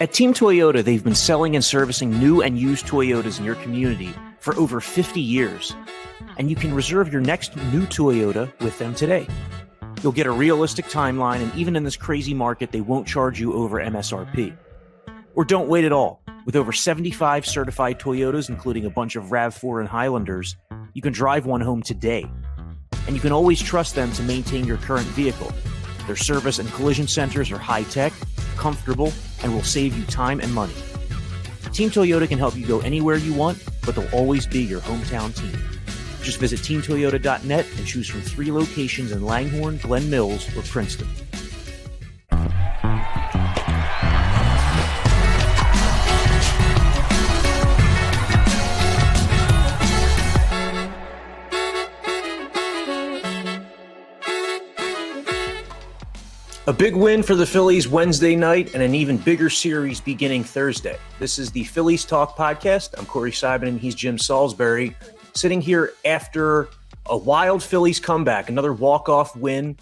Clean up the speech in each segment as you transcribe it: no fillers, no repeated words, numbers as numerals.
At Team Toyota, they've been selling and servicing new and used Toyotas in your community for over 50 years. And you can reserve your next new Toyota with them today. You'll get a realistic timeline, and even in this crazy market, they won't charge you over MSRP. Or don't wait at all. With over 75 certified Toyotas, including a bunch of RAV4 and Highlanders, you can drive one home today. And you can always trust them to maintain your current vehicle. Their service and collision centers are high-tech, comfortable, and will save you time and money. Team Toyota can help you go anywhere you want, but they'll always be your hometown team. Just visit teamtoyota.net and choose from 3 locations in Langhorne, Glen Mills, or Princeton. A big win for the Phillies Wednesday night and an even bigger series beginning Thursday. This is the Phillies Talk podcast. I'm Corey Seibman and he's Jim Salisbury. Sitting here after a wild Phillies comeback, another walk-off win.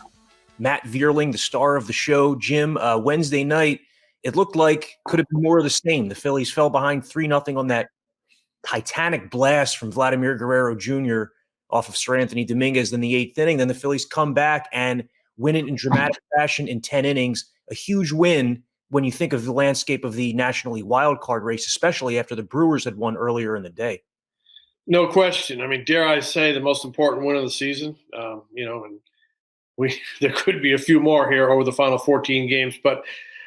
Matt Vierling, the star of the show. Jim, Wednesday night, it looked like could have been more of the same. The Phillies fell behind 3-0 on that titanic blast from Vladimir Guerrero Jr. off of Sir Anthony Dominguez in the 8th inning. Then the Phillies come back and win it in dramatic fashion in 10 innings. A huge win when you think of the landscape of the National League wildcard race, especially after the Brewers had won earlier in the day. No question. I mean, dare I say the most important win of the season, and there could be a few more here over the final 14 games, but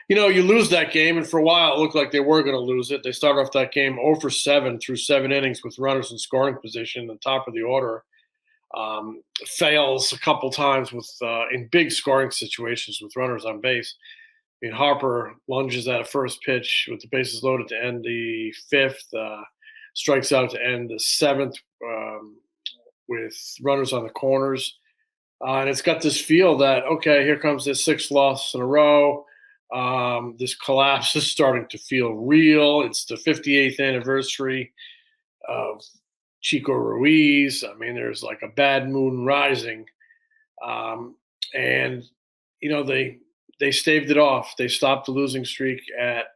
you lose that game, and for a while it looked like they were going to lose it. They started off that game 0 for 7 through 7 innings with runners in scoring position, the top of the order. Fails a couple times with in big scoring situations with runners on base. I mean, Harper lunges at a first pitch with the bases loaded to end the 5th, strikes out to end the 7th with runners on the corners. And it's got this feel that, okay, here comes this 6th loss in a row. This collapse is starting to feel real. It's the 58th anniversary of Chico Ruiz. I mean, there's like a bad moon rising. And they staved it off. They stopped the losing streak at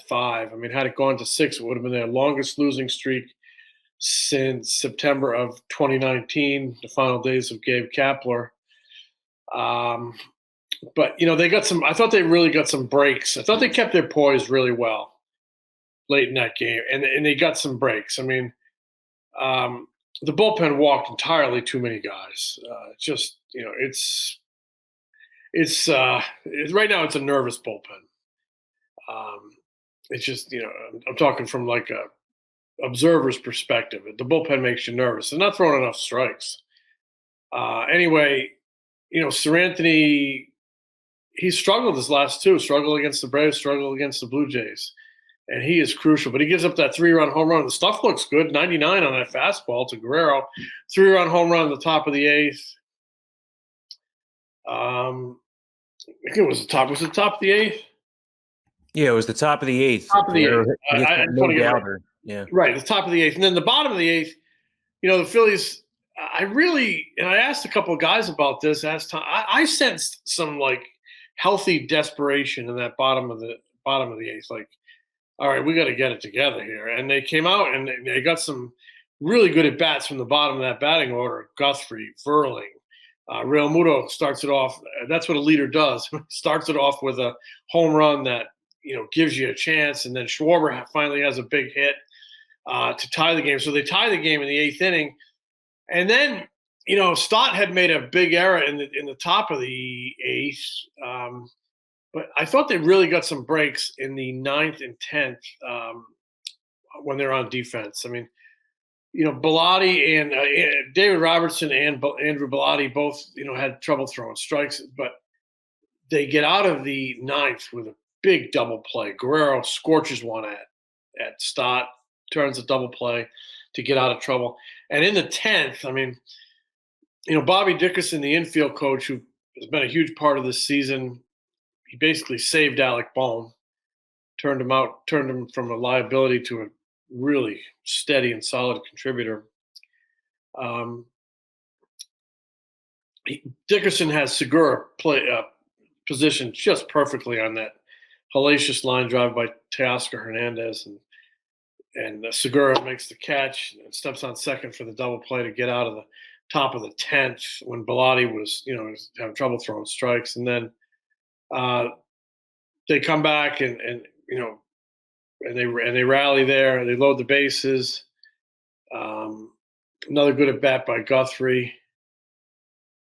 5. I mean, had it gone to 6, it would have been their longest losing streak since September of 2019, the final days of Gabe Kapler. But they got some. I thought they really got some breaks. I thought they kept their poise really well late in that game, and they got some breaks. I mean, the bullpen walked entirely too many guys. It's right now it's a nervous bullpen. It's just, I'm talking from like a observer's perspective. The bullpen makes you nervous. They're not throwing enough strikes. Anyway, Sir Anthony, he struggled his last 2. Struggled against the Braves, struggled against the Blue Jays. And he is crucial. But he gives up that 3-run home run. The stuff looks good, 99 on that fastball to Guerrero. 3-run home run at the top of the 8th. I think it was the top. Was it the top of the 8th? Yeah, it was the top of the 8th. Top of the 8th. Yeah. Right, the top of the 8th. And then the bottom of the 8th, the Phillies, and I asked a couple of guys about this. I sensed some like healthy desperation in that bottom of the 8th. Like, all right, we got to get it together here. And they came out and they got some really good at bats from the bottom of that batting order. Guthrie, Verling, Real Muto starts it off. That's what a leader does. Starts it off with a home run that gives you a chance, and then Schwarber finally has a big hit to tie the game. So they tie the game in the 8th inning, and then Stott had made a big error in the top of the 8th. But I thought they really got some breaks in the 9th and 10th when they're on defense. I mean, Bellotti and David Robertson and Andrew Bellotti both, had trouble throwing strikes, but they get out of the 9th with a big double play. Guerrero scorches one at Stott, turns a double play to get out of trouble. And in the 10th, I mean, Bobby Dickerson, the infield coach, who has been a huge part of this season, he basically saved Alec Bohm, turned him from a liability to a really steady and solid contributor. Dickerson has Segura positioned just perfectly on that hellacious line drive by Teoscar Hernandez, and Segura makes the catch and steps on second for the double play to get out of the top of the 10th when Bilotti was having trouble throwing strikes, and then they come back and they rally there. They load the bases. Another good at bat by Guthrie,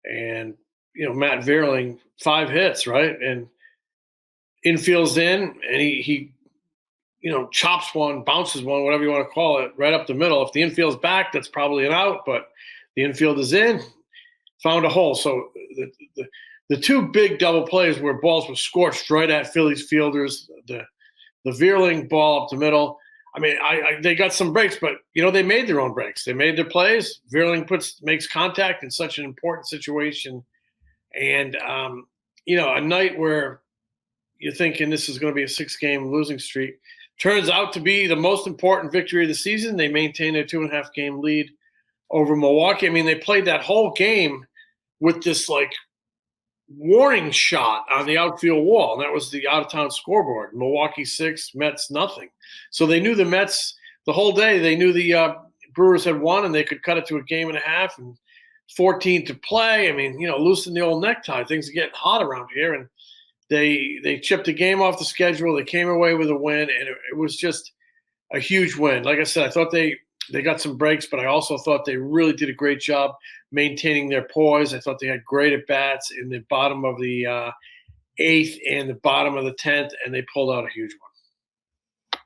and Matt Vierling, 5 hits, right, and infield's in, and he chops one, bounces one, whatever you want to call it, right up the middle. If the infield's back, that's probably an out, but the infield is in, found a hole. So the 2 big double plays where balls were scorched right at Phillies fielders, the Vierling ball up the middle. I mean, they got some breaks, but they made their own breaks. They made their plays. Vierling makes contact in such an important situation, and a night where you're thinking this is going to be a 6-game losing streak turns out to be the most important victory of the season. They maintained a 2.5-game lead over Milwaukee. I mean, they played that whole game with this warning shot on the outfield wall, and that was the out-of-town scoreboard. Milwaukee 6, Mets nothing. So they knew the Mets the whole day. They knew the Brewers had won, and they could cut it to a game and a half and 14 to play. I mean, loosen the old necktie. Things are getting hot around here, and they chipped the game off the schedule. They came away with a win, and it was just a huge win. Like I said, I thought they got some breaks, but I also thought they really did a great job maintaining their poise. I thought they had great at-bats in the bottom of the 8th and the bottom of the 10th, and they pulled out a huge one.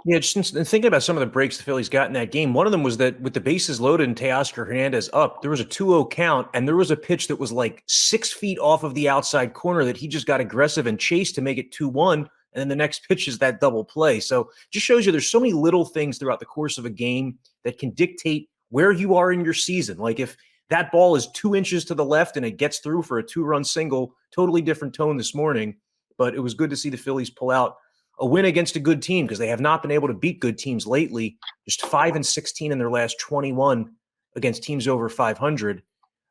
Yeah, just thinking about some of the breaks the Phillies got in that game, one of them was that with the bases loaded and Teoscar Hernandez up, there was a 2-0 count, and there was a pitch that was 6 feet off of the outside corner that he just got aggressive and chased to make it 2-1, and then the next pitch is that double play. So just shows you there's so many little things throughout the course of a game that can dictate where you are in your season. Like if that ball is 2 inches to the left and it gets through for a 2-run single, totally different tone this morning, but it was good to see the Phillies pull out a win against a good team because they have not been able to beat good teams lately. Just 5-16 in their last 21 against teams over 500.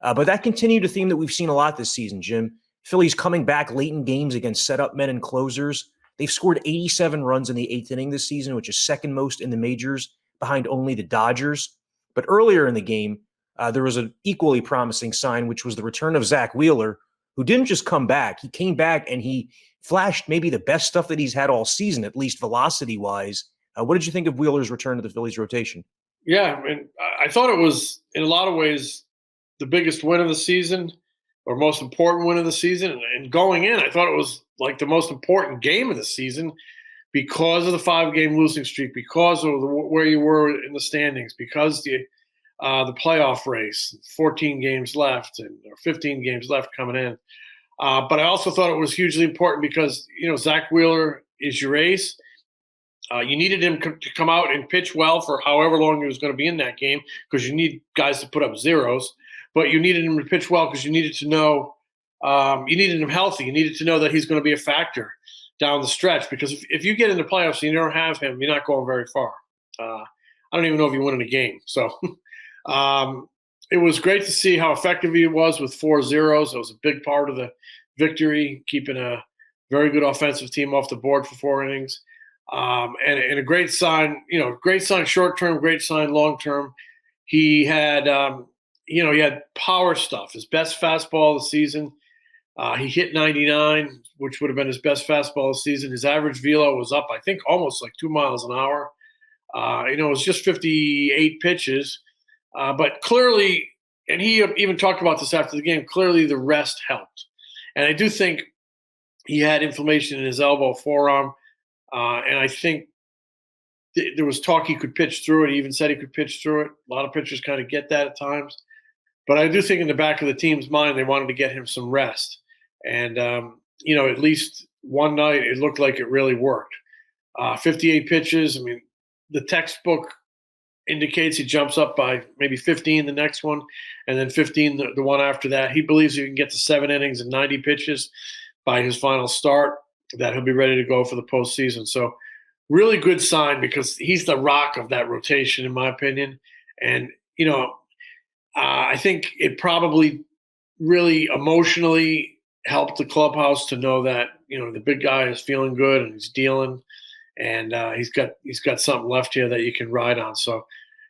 But that continued a theme that we've seen a lot this season, Jim. Phillies coming back late in games against setup men and closers. They've scored 87 runs in the 8th inning this season, which is second most in the majors, behind only the Dodgers. But earlier in the game, there was an equally promising sign, which was the return of Zack Wheeler, who didn't just come back. He came back and he flashed maybe the best stuff that he's had all season, at least velocity-wise. What did you think of Wheeler's return to the Phillies rotation? Yeah, I mean, I thought it was, in a lot of ways, the biggest win of the season or most important win of the season. And going in, I thought it was the most important game of the season because of the 5-game losing streak, because of where you were in the standings, because the playoff race, 14 games left or 15 games left coming in. But I also thought it was hugely important because, Zack Wheeler is your ace. You needed him to come out and pitch well for however long he was going to be in that game because you need guys to put up zeros. But you needed him to pitch well because you needed to know you needed him healthy. You needed to know that he's going to be a factor down the stretch because if you get in the playoffs and you don't have him, you're not going very far. I don't even know if you win in a game. So it was great to see how effective he was with 4 zeros. It was a big part of the victory, keeping a very good offensive team off the board for 4 innings. And a great sign, great sign short-term, great sign long-term. He had, he had power stuff, his best fastball of the season. He hit 99, which would have been his best fastball of the season. His average velo was up, I think, almost 2 miles an hour. It was just 58 pitches. But clearly, and he even talked about this after the game, clearly the rest helped. And I do think he had inflammation in his elbow forearm. And I think there was talk he could pitch through it. He even said he could pitch through it. A lot of pitchers kind of get that at times. But I do think in the back of the team's mind, they wanted to get him some rest. And, at least one night, it looked like it really worked. 58 pitches. I mean, the textbook indicates he jumps up by maybe 15 the next one, and then 15 the one after that. He believes he can get to 7 innings and 90 pitches by his final start, that he'll be ready to go for the postseason. So really good sign because he's the rock of that rotation, in my opinion. And, I think it probably really emotionally helped the clubhouse to know that the big guy is feeling good and he's dealing, and he's got something left here that you can ride on. So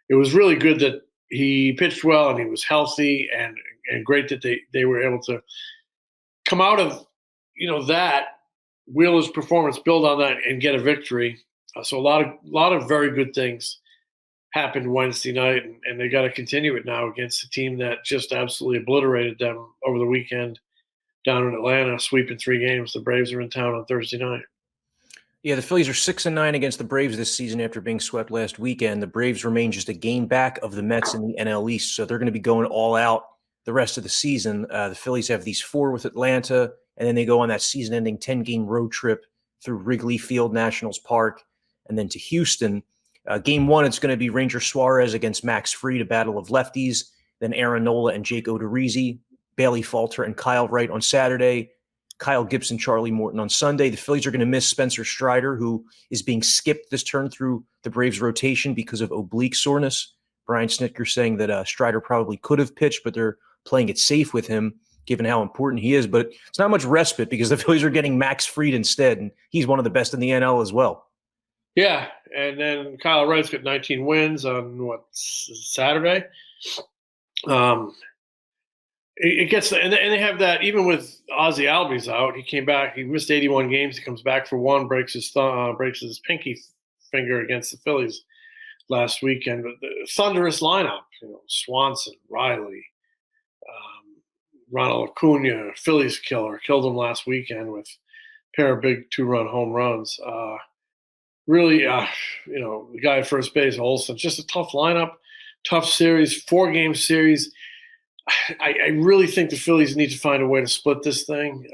it was really good that he pitched well and he was healthy, and great that they were able to come out of that Wheeler's performance, build on that, and get a victory. So a lot of very good things happened Wednesday night, and they got to continue it now against a team that just absolutely obliterated them over the weekend down in Atlanta, sweeping 3 games. The Braves are in town on Thursday night. Yeah, the Phillies are 6-9 against the Braves this season after being swept last weekend. The Braves remain just a game back of the Mets in the NL East, so they're going to be going all out the rest of the season. The Phillies have these 4 with Atlanta, and then they go on that season-ending 10-game road trip through Wrigley Field, Nationals Park, and then to Houston. Game 1, it's going to be Ranger Suarez against Max Fried, a battle of lefties. Then Aaron Nola and Jake Odorizzi, Bailey Falter and Kyle Wright on Saturday, Kyle Gibson, Charlie Morton on Sunday. The Phillies are going to miss Spencer Strider, who is being skipped this turn through the Braves rotation because of oblique soreness. Brian Snitker saying that Strider probably could have pitched, but they're playing it safe with him, given how important he is. But it's not much respite because the Phillies are getting Max Fried instead, and he's one of the best in the NL as well. Yeah, and then Kyle Wright's got 19 wins on Saturday. It gets, and they have that even with Ozzie Albies out. He came back. He missed 81 games. He comes back for 1, breaks his pinky finger against the Phillies last weekend. But the thunderous lineup: Swanson, Riley, Ronald Acuna, Phillies killer, killed him last weekend with a pair of big 2-run home runs. Really, the guy at first base, Olsen, just a tough lineup, tough series, 4-game series. I really think the Phillies need to find a way to split this thing.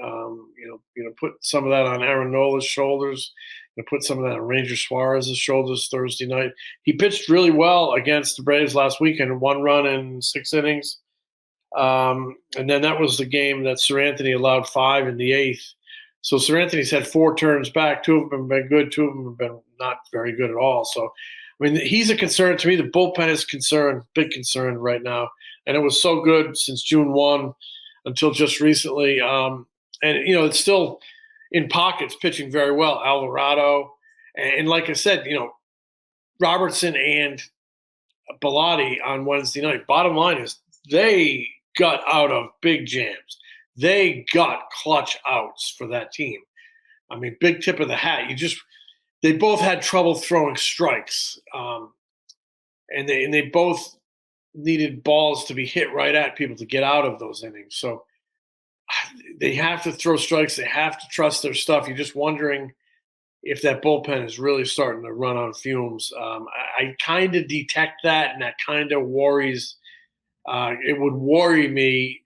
Put some of that on Aaron Nola's shoulders. Put some of that on Ranger Suarez's shoulders Thursday night. He pitched really well against the Braves last weekend, 1 run in 6 innings. And then that was the game that Sir Anthony allowed 5 in the 8th. So Sir Anthony's had 4 turns back. 2 of them have been good. 2 of them have been not very good at all. So, he's a concern to me. The bullpen is big concern right now. And it was so good since June 1 until just recently. It's still in pockets, pitching very well. Alvarado. And like I said, Robertson and Bilotti on Wednesday night. Bottom line is they got out of big jams. They got clutch outs for that team. Big tip of the hat. They both had trouble throwing strikes. And they both needed balls to be hit right at people to get out of those innings. So they have to throw strikes. They have to trust their stuff. You're just wondering if that bullpen is really starting to run on fumes. I kind of detect that, and that kind of worries. It would worry me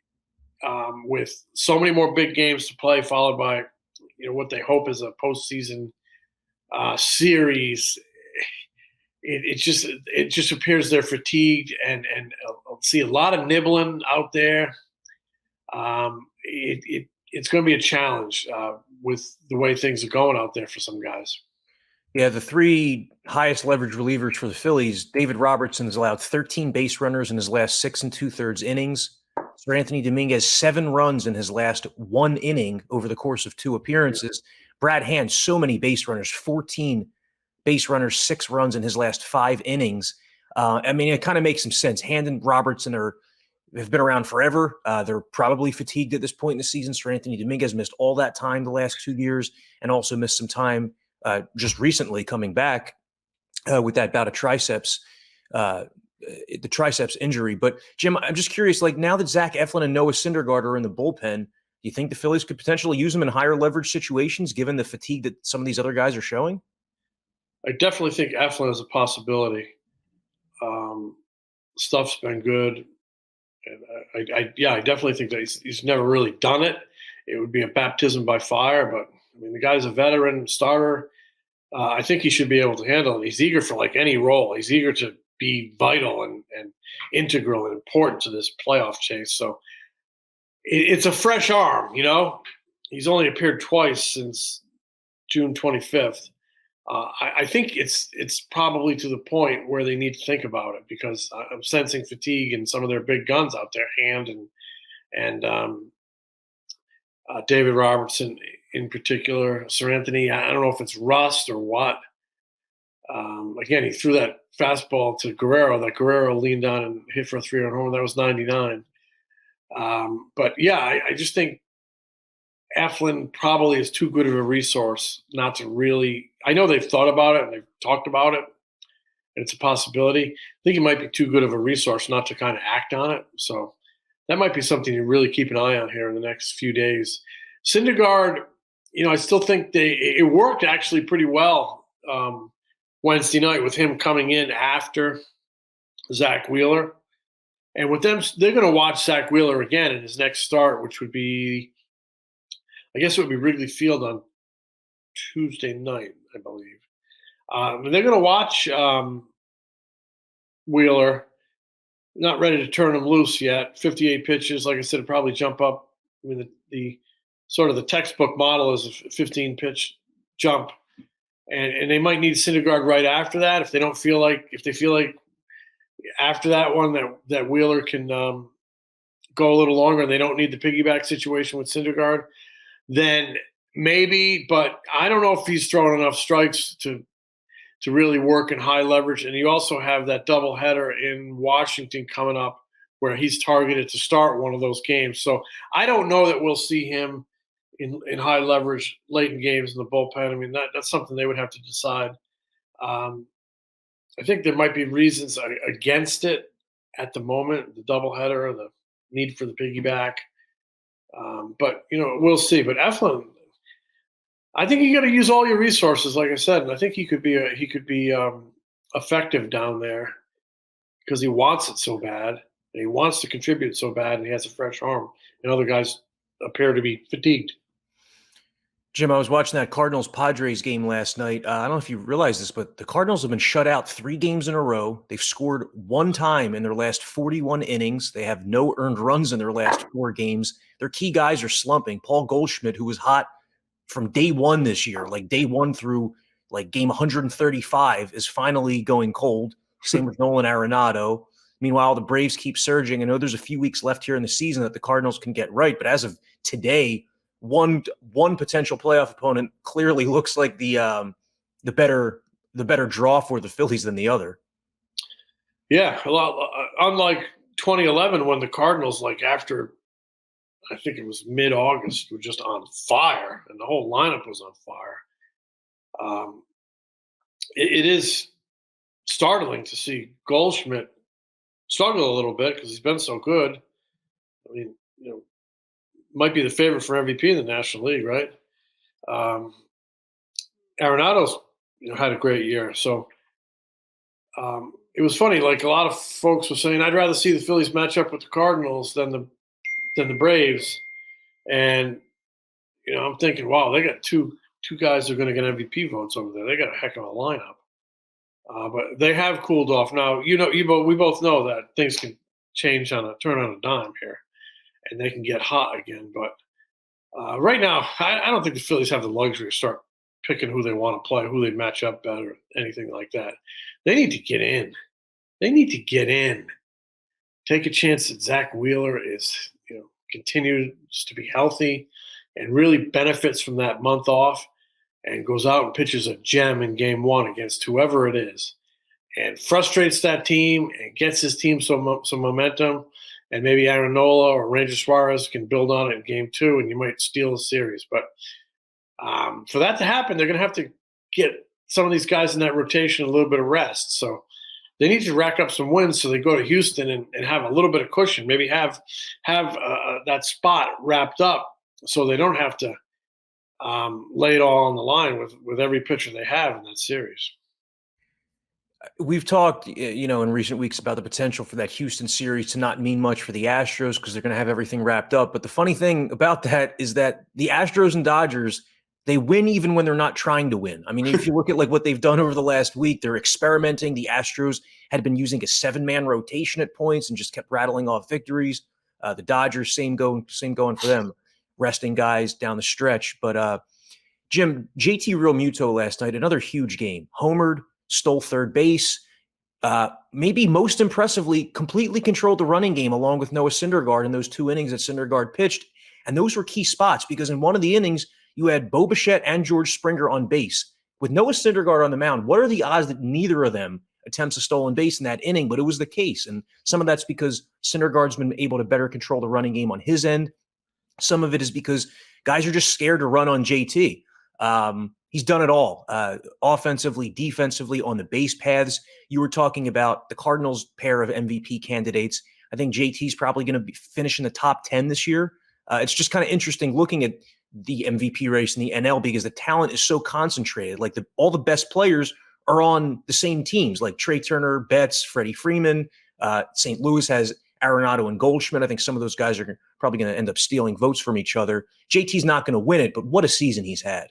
with so many more big games to play, followed by what they hope is a postseason series. It just appears they're fatigued, and I'll see a lot of nibbling out there. It's going to be a challenge with the way things are going out there for some guys. Yeah, the 3 highest leverage relievers for the Phillies, David Robertson has allowed 13 base runners in his last 6 2/3 innings. Sir Anthony Dominguez, 7 runs in his last 1 inning over the course of 2 appearances. Brad Hand, so many base runners, 14 base runners, 6 runs in his last 5 innings. It kind of makes some sense. Hand and Robertson have been around forever. They're probably fatigued at this point in the season. Sir Anthony Dominguez missed all that time the last 2 years and also missed some time just recently coming back with that bout of the triceps injury. But Jim, I'm just curious, now that Zach Eflin and Noah Syndergaard are in the bullpen, do you think the Phillies could potentially use them in higher leverage situations given the fatigue that some of these other guys are showing? I definitely think Eflin is a possibility. Stuff's been good. And I definitely think that he's never really done it. It would be a baptism by fire, but the guy's a veteran starter. I think he should be able to handle it. He's eager for any role. He's eager to be vital and integral and important to this playoff chase. So it's a fresh arm, He's only appeared twice since June 25th. I think it's probably to the point where they need to think about it because I'm sensing fatigue in some of their big guns out there, Hand and David Robertson in particular, Sir Anthony. I don't know if it's rust or what. Again, he threw that fastball to Guerrero. That Guerrero leaned on and hit for a 3-run homer. That was 99. But yeah, I just think Eflin probably is too good of a resource not to really. I know they've thought about it and they've talked about it, and it's a possibility. I think he might be too good of a resource not to kind of act on it. So that might be something to really keep an eye on here in the next few days. Syndergaard, I still think it worked actually pretty well Wednesday night with him coming in after Zack Wheeler. And with them, they're going to watch Zack Wheeler again in his next start, which would be, I guess it would be Wrigley Field on Tuesday night, I believe. And they're going to watch Wheeler. Not ready to turn him loose yet. 58 pitches, like I said, it'll probably jump up. I mean, the sort of the textbook model is a 15-pitch jump, and they might need Syndergaard right after that if they feel like after that one that Wheeler can go a little longer and they don't need the piggyback situation with Syndergaard, then maybe. But I don't know if he's throwing enough strikes to really work in high leverage. And you also have that doubleheader in Washington coming up where he's targeted to start one of those games. So I don't know that we'll see him in high leverage late in games in the bullpen. I mean, that's something they would have to decide. I think there might be reasons against it at the moment, the doubleheader or the need for the piggyback. But, we'll see. But Eflin, I think you got to use all your resources, like I said, and I think he could be effective down there because he wants it so bad and he wants to contribute so bad, and he has a fresh arm, and other guys appear to be fatigued. Jim, I was watching that Cardinals-Padres game last night. I don't know if you realize this, but the Cardinals have been shut out 3 games in a row. They've scored 1 time in their last 41 innings. They have no earned runs in their last 4 games. Their key guys are slumping. Paul Goldschmidt, who was hot from day one this year, like day one through like game 135, is finally going cold. Same with Nolan Arenado. Meanwhile, the Braves keep surging. I know there's a few weeks left here in the season that the Cardinals can get right, but as of today, one potential playoff opponent clearly looks like the better draw for the Phillies than the other. Yeah, a lot. Unlike 2011, when the Cardinals, like after, I think it was mid-August, were just on fire, and the whole lineup was on fire. It is startling to see Goldschmidt struggle a little bit because he's been so good. I mean, might be the favorite for MVP in the National League, right? Arenado's had a great year, so it was funny. Like a lot of folks were saying, I'd rather see the Phillies match up with the Cardinals than the Braves, and I'm thinking, wow, they got two guys that are going to get MVP votes over there. They got a heck of a lineup, but they have cooled off now. We both know that things can turn on a dime here, and they can get hot again. But right now, I don't think the Phillies have the luxury to start picking who they want to play, who they match up better, anything like that. They need to get in. Take a chance that Zack Wheeler is, continues to be healthy and really benefits from that month off and goes out and pitches a gem in game 1 against whoever it is and frustrates that team and gets his team some momentum. And maybe Aaron Nola or Ranger Suarez can build on it in game 2, and you might steal the series. But for that to happen, they're going to have to get some of these guys in that rotation a little bit of rest. So they need to rack up some wins so they go to Houston and have a little bit of cushion, maybe have that spot wrapped up so they don't have to lay it all on the line with every pitcher they have in that series. We've talked, in recent weeks about the potential for that Houston series to not mean much for the Astros because they're going to have everything wrapped up. But the funny thing about that is that the Astros and Dodgers, they win even when they're not trying to win. I mean, if you look at like what they've done over the last week, they're experimenting. The Astros had been using a 7-man rotation at points and just kept rattling off victories. The Dodgers, same going for them, resting guys down the stretch. But Jim, JT Realmuto last night, another huge game. Homered, stole third base. Maybe most impressively, completely controlled the running game along with Noah Syndergaard in those 2 innings that Syndergaard pitched. And those were key spots because in one of the innings, you had Bo Bichette and George Springer on base. With Noah Syndergaard on the mound, what are the odds that neither of them attempts a stolen base in that inning? But it was the case. And some of that's because Syndergaard's been able to better control the running game on his end. Some of it is because guys are just scared to run on JT. He's done it all, offensively, defensively, on the base paths. You were talking about the Cardinals' pair of MVP candidates. I think JT's probably going to be finishing the top 10 this year. It's just kind of interesting looking at the MVP race in the NL because the talent is so concentrated. Like all the best players are on the same teams, like Trey Turner, Betts, Freddie Freeman. St. Louis has Arenado and Goldschmidt. I think some of those guys are probably going to end up stealing votes from each other. JT's not going to win it, but what a season he's had.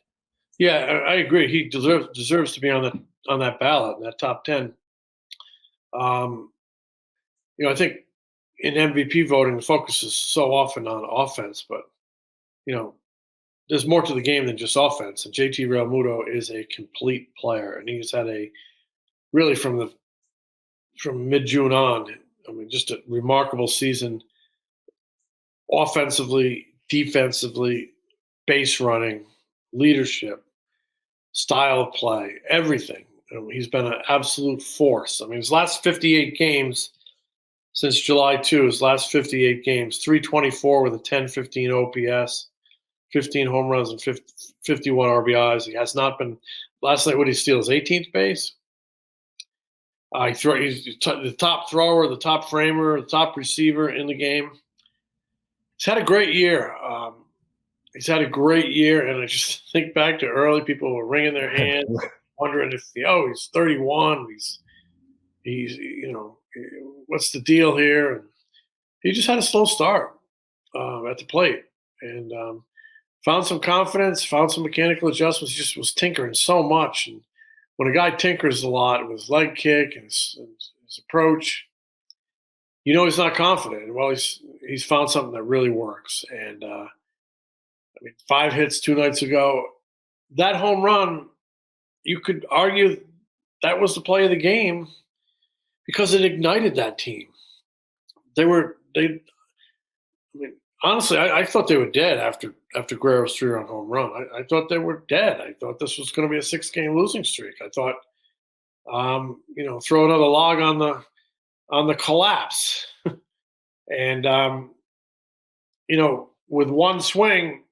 Yeah, I agree. He deserves to be on that ballot, in that top 10. I think in MVP voting, the focus is so often on offense, but there's more to the game than just offense. And JT Realmuto is a complete player, and he's had really from mid-June on, just a remarkable season, offensively, defensively, base running, leadership, style of play, everything. He's been an absolute force. His last 58 games since July 2, his last 58 games, 324 with a 10-15 OPS, 15 home runs and 51 RBIs. He has not been – last night, what did he steal? His 18th base? He's the top thrower, the top framer, the top receiver in the game. He's had a great year. And I just think back to early people were wringing their hands, wondering if he's 31. He's what's the deal here? And he just had a slow start at the plate, and found some confidence, found some mechanical adjustments. He just was tinkering so much, and when a guy tinkers a lot with his leg kick and his approach, he's not confident. Well, he's found something that really works, and 5 hits 2 nights ago. That home run, you could argue that was the play of the game because it ignited that team. Honestly, I thought they were dead after Guerrero's 3-run home run. I thought they were dead. I thought this was going to be a 6-game losing streak. I thought, throw another log on the collapse. And, with one swing,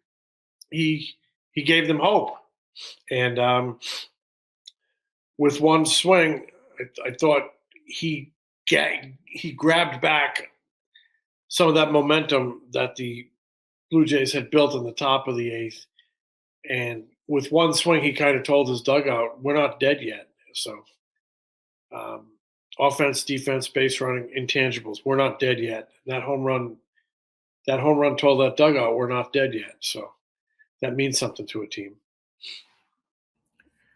he gave them hope. And with one swing, I thought he grabbed back some of that momentum that the Blue Jays had built in the top of the 8th. And with one swing, he kind of told his dugout, we're not dead yet. So offense, defense, base running, intangibles, we're not dead yet. That home run told that dugout, we're not dead yet. So that means something to a team.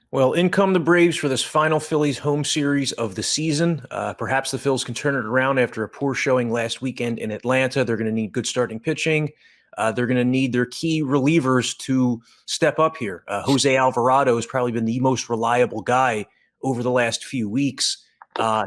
Well, in come the Braves for this final Phillies home series of the season. Perhaps the Phils can turn it around after a poor showing last weekend in Atlanta. They're going to need good starting pitching. They're going to need their key relievers to step up here. Jose Alvarado has probably been the most reliable guy over the last few weeks.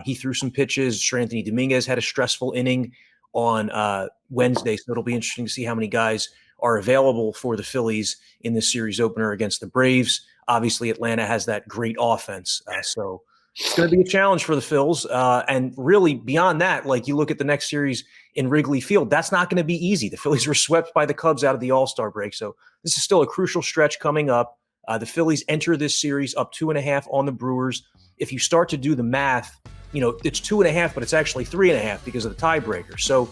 He threw some pitches. Anthony Dominguez had a stressful inning on Wednesday, so it'll be interesting to see how many guys are available for the Phillies in this series opener against the Braves. Obviously, Atlanta has that great offense, so it's going to be a challenge for the Phils. And really, beyond that, like you look at the next series in Wrigley Field, that's not going to be easy. The Phillies were swept by the Cubs out of the All-Star break, so this is still a crucial stretch coming up. The Phillies enter this series up 2.5 on the Brewers. If you start to do the math, it's 2.5, but it's actually 3.5 because of the tiebreaker. So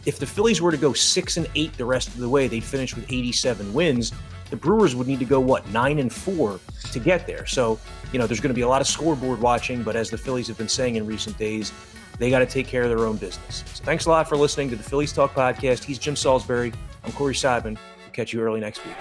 if the Phillies were to go 6-8 the rest of the way, they'd finish with 87 wins. The Brewers would need to go, 9-4 to get there. So, there's going to be a lot of scoreboard watching, but as the Phillies have been saying in recent days, they got to take care of their own business. So thanks a lot for listening to the Phillies Talk podcast. He's Jim Salisbury. I'm Corey Seidman. We'll catch you early next week.